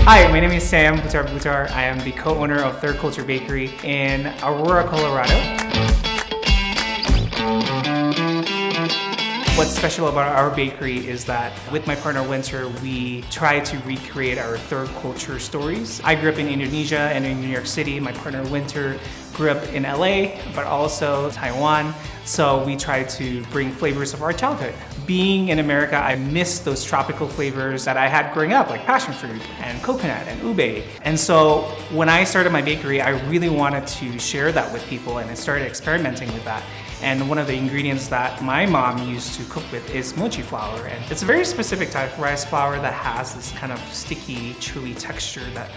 Hi, my name is Sam Butarbutar. I am the co-owner of Third Culture Bakery in Aurora, Colorado. What's special about our bakery is that with my partner Winter, we try to recreate our third culture stories. I grew up in Indonesia and in New York City. My partner Winter grew up in LA, but also Taiwan. So we try to bring flavors of our childhood. Being in America, I miss those tropical flavors that I had growing up, like passion fruit and coconut and ube. And so when I started my bakery, I really wanted to share that with people, and I started experimenting with that. And one of the ingredients that my mom used to cook with is mochi flour. And it's a very specific type of rice flour that has this kind of sticky, chewy texture that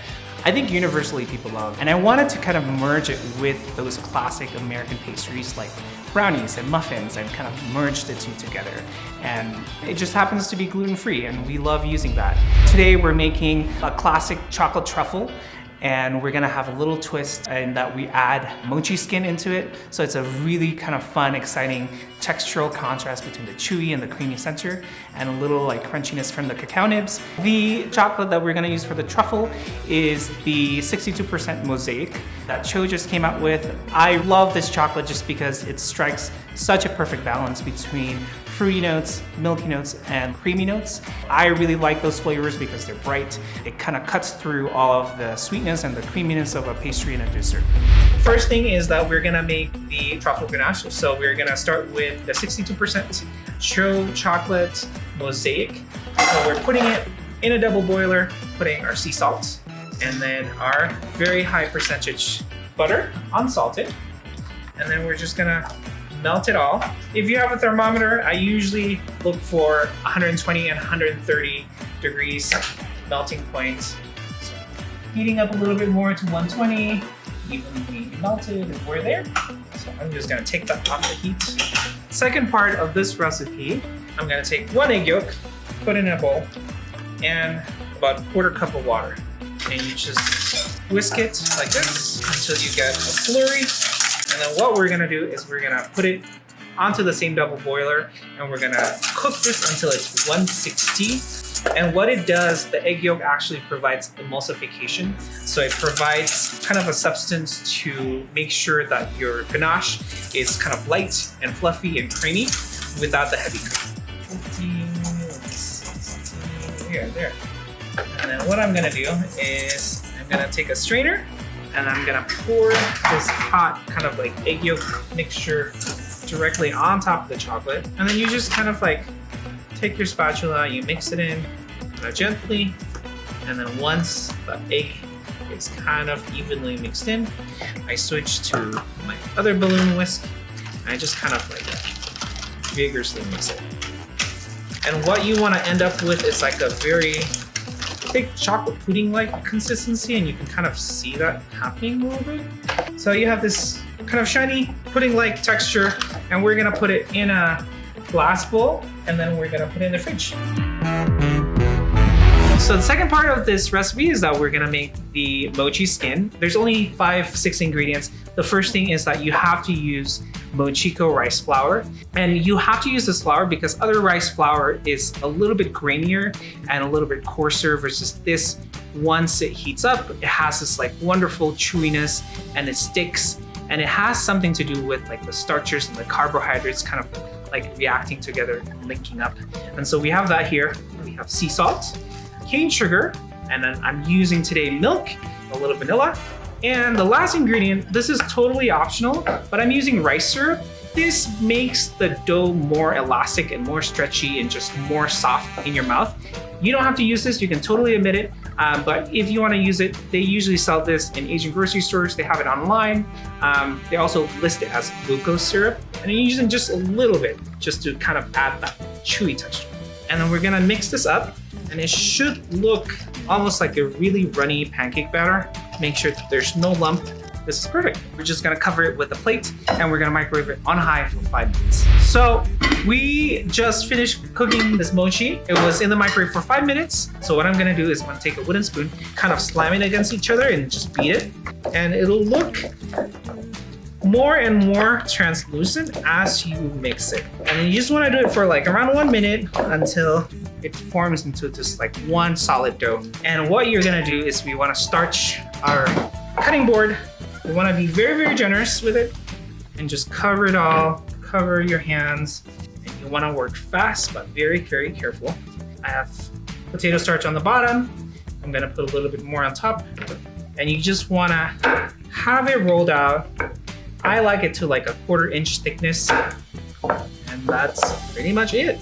I think universally people love. And I wanted to kind of merge it with those classic American pastries like brownies and muffins and kind of merge the two together. And it just happens to be gluten-free, and we love using that. Today we're making a classic chocolate truffle, and we're gonna have a little twist in that we add mochi skin into it. So it's a really kind of fun, exciting textural contrast between the chewy and the creamy center, and a little like crunchiness from the cacao nibs. The chocolate that we're gonna use for the truffle is the 62% Mosaic that TCHO just came out with. I love this chocolate just because it strikes such a perfect balance between fruity notes, milky notes, and creamy notes. I really like those flavors because they're bright. It kind of cuts through all of the sweetness and the creaminess of a pastry and a dessert. First thing is that we're gonna make the truffle ganache. So we're gonna start with the 62% TCHO chocolate Mosaic. So we're putting it in a double boiler, putting our sea salt, and then our very high percentage butter, unsalted. And then we're just gonna melt it all. If you have a thermometer, I usually look for 120 and 130 degrees melting point. So heating up a little bit more to 120, evenly melted, and we're there. So I'm just gonna take that off the heat. Second part of this recipe, I'm gonna take 1 egg yolk, put it in a bowl, and about a quarter cup of water. And you just whisk it like this until you get a slurry. And then what we're gonna do is we're gonna put it onto the same double boiler, and we're gonna cook this until it's 160. And what it does, the egg yolk actually provides emulsification. So it provides kind of a substance to make sure that your ganache is kind of light and fluffy and creamy without the heavy cream. 15, there. And then what I'm gonna do is I'm gonna take a strainer, and I'm gonna pour this hot kind of like egg yolk mixture directly on top of the chocolate. And then you just kind of like take your spatula, you mix it in gently. And then once the egg is kind of evenly mixed in, I switch to my other balloon whisk. And I just kind of like vigorously mix it. And what you wanna end up with is like a very thick chocolate pudding-like consistency, and you can kind of see that happening a little bit. So you have this kind of shiny pudding-like texture, and we're gonna put it in a glass bowl, and then we're gonna put it in the fridge. So the second part of this recipe is that we're gonna make the mochi skin. There's only 5-6 ingredients. The first thing is that you have to use Mochiko rice flour, and you have to use this flour because other rice flour is a little bit grainier and a little bit coarser versus this. Once it heats up, it has this like wonderful chewiness, and it sticks, and it has something to do with like the starches and the carbohydrates kind of like reacting together and linking up. And so we have that here. We have sea salt, cane sugar, and then I'm using today milk, a little vanilla. And the last ingredient, this is totally optional, but I'm using rice syrup. This makes the dough more elastic and more stretchy and just more soft in your mouth. You don't have to use this, you can totally omit it, but if you wanna use it, they usually sell this in Asian grocery stores, they have it online. They also list it as glucose syrup, and you're using just a little bit just to kind of add that chewy texture. And then we're gonna mix this up, and it should look almost like a really runny pancake batter. Make sure that there's no lump. This is perfect. We're just gonna cover it with a plate, and we're gonna microwave it on high for 5 minutes. So we just finished cooking this mochi. It was in the microwave for 5 minutes. So what I'm gonna do is I'm gonna take a wooden spoon, kind of slam it against each other and just beat it. And it'll look more and more translucent as you mix it. And you just want to do it for like around 1 minute until it forms into just like one solid dough. And what you're gonna do is we want to starch our cutting board. We want to be very, very generous with it and just cover it all, cover your hands. And you want to work fast, but very, very careful. I have potato starch on the bottom. I'm gonna put a little bit more on top. And you just want to have it rolled out. I like it to like a 1/4 inch thickness. And that's pretty much it.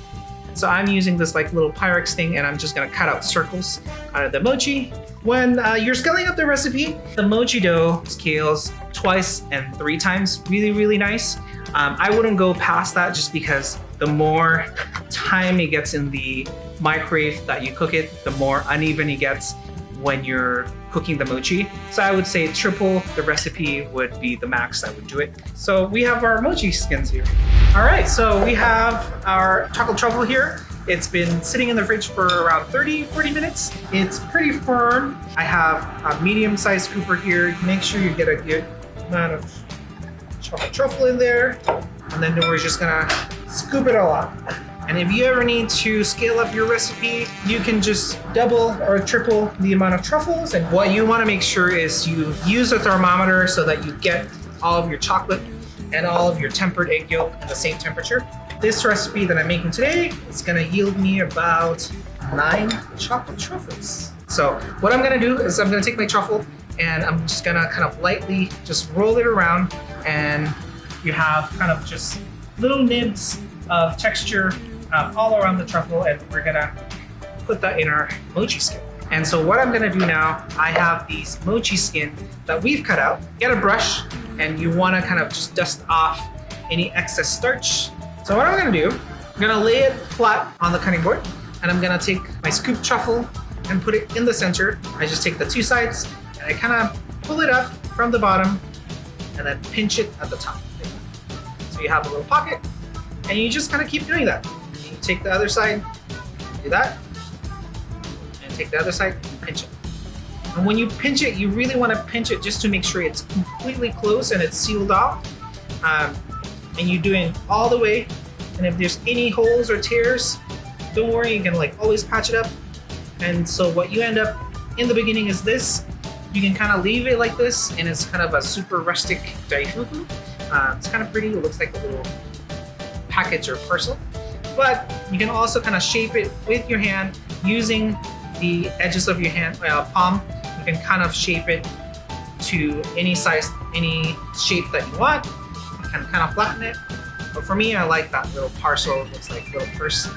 So I'm using this like little Pyrex thing and I'm just gonna cut out circles out of the mochi. When you're scaling up the recipe, the mochi dough scales 2 and 3 times, really, really nice. I wouldn't go past that just because the more time it gets in the microwave that you cook it, the more uneven it gets when you're cooking the mochi. So I would say triple the recipe would be the max that would do it. So we have our mochi skins here. All right, so we have our chocolate truffle here. It's been sitting in the fridge for around 30-40 minutes. It's pretty firm. I have a medium-sized scooper here. Make sure you get a good amount of chocolate truffle in there. And then we're just gonna scoop it all out. And if you ever need to scale up your recipe, you can just double or triple the amount of truffles. And what you want to make sure is you use a thermometer so that you get all of your chocolate and all of your tempered egg yolk at the same temperature. This recipe that I'm making today is going to yield me about 9 chocolate truffles. So what I'm going to do is I'm going to take my truffle and I'm just going to kind of lightly just roll it around, and you have kind of just little nibs of texture all around the truffle, and we're gonna put that in our mochi skin. And so what I'm gonna do now, I have these mochi skin that we've cut out. Get a brush, and you wanna kind of just dust off any excess starch. So what I'm gonna do, I'm gonna lay it flat on the cutting board, and I'm gonna take my scooped truffle and put it in the center. I just take the 2 sides, and I kind of pull it up from the bottom, and then pinch it at the top. So you have a little pocket, and you just kind of keep doing that. You take the other side, do that, and take the other side, pinch it. And when you pinch it, you really want to pinch it just to make sure it's completely closed and it's sealed off. And you do it all the way. And if there's any holes or tears, don't worry, you can like always patch it up. And so what you end up in the beginning is this. You can kind of leave it like this, and it's kind of a super rustic daifuku. It's kind of pretty. It looks like a little package or parcel. But you can also kind of shape it with your hand using the edges of your hand, palm. You can kind of shape it to any size, any shape that you want. You can kind of flatten it. But for me, I like that little parcel. It looks like a little purse,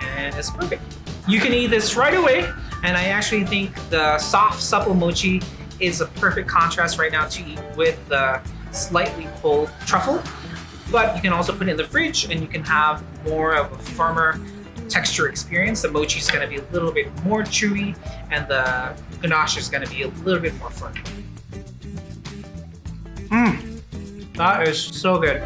and it's perfect. You can eat this right away, and I actually think the soft, supple mochi is a perfect contrast right now to eat with the slightly cold truffle. But you can also put it in the fridge and you can have more of a firmer texture experience. The mochi is going to be a little bit more chewy, and the ganache is going to be a little bit more firm. That is so good.